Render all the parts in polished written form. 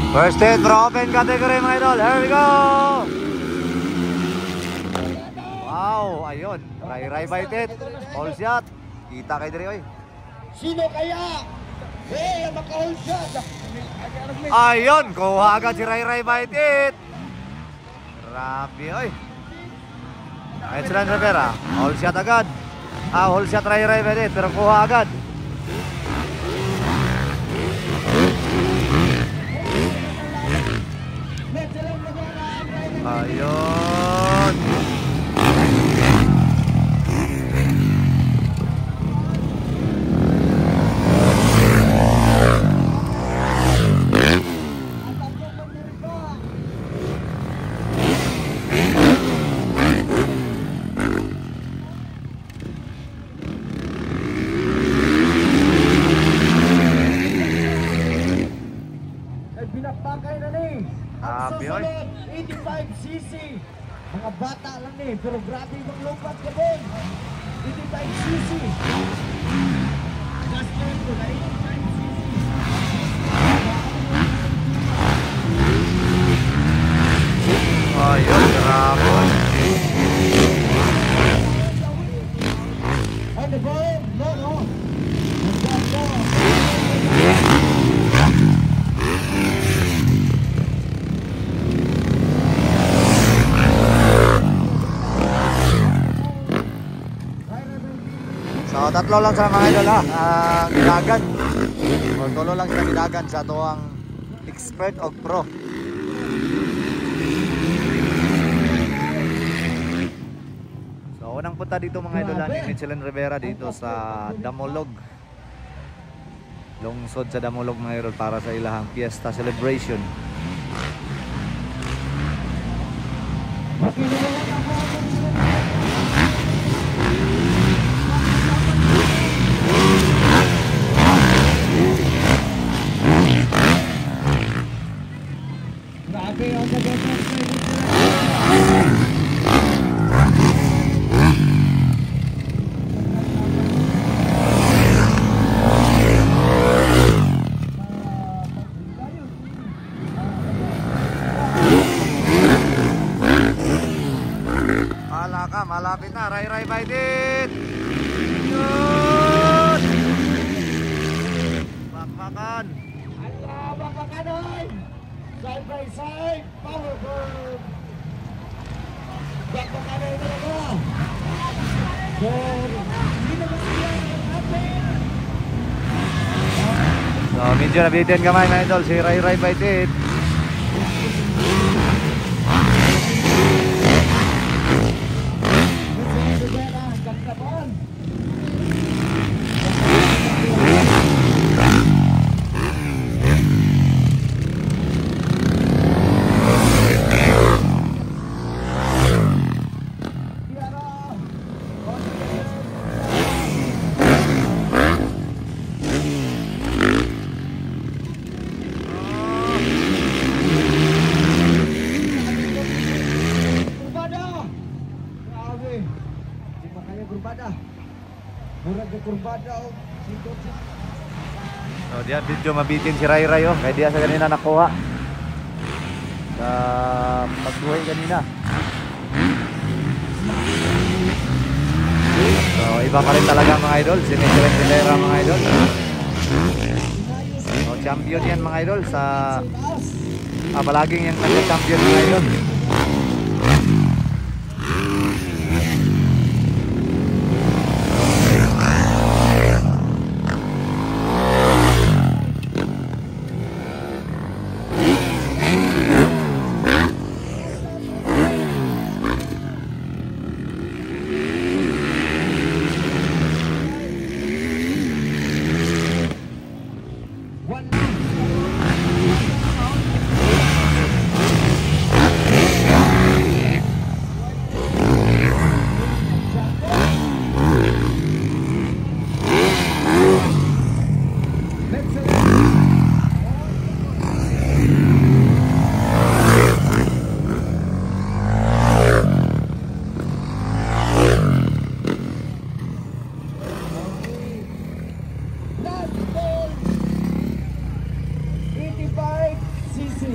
First hit for open category mga idol. Here we go. Wow, ayun. Ray bite it. All shot. Kita kay Dre oy. Sino kaya? Ang maka-all shot. Ayun, kuha agad si Ray bite it. Grabe oy. Excellent Rivera. All shot agad. All shot Ray bite it pero kuha agad. Ayun. Binakbakay na ni. Ang Abioy. susunod, 85cc. Mga bata lang ni, pero grabe yung lompat ka din. 85cc. Just learn ko na 85cc. Ayun, grabe. On the ball, no. So tatlo lang sa mga idol ha, gidagan o tulo lang sila gidagan sa tuwang expert o pro. So unang punta dito mga idol ni Michelin Rivera dito sa Damolog, lungsod sa Damolog mga idol para sa ilahang fiesta celebration. Malapit na, Ray bite it. Yun. Bakbakan. Bakbakan oy. Side by side, power burn. Bakbakan oy talaga. So medyo nabitin kamay mga idol si Ray bite it. So diyan video mabitin si Ray oh, kaya diya sa kanina nakuha sa pagbuhay kanina. So iba pa rin talaga mga idol, si Michelin Rivera mga idol. So champion yan mga idol sa palaging yung nagka-champion mga idol.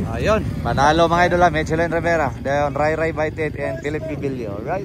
Ayun, panalo mga idol, Michelin Rivera, Ray Ray Baitit and Philip Bibilio, right?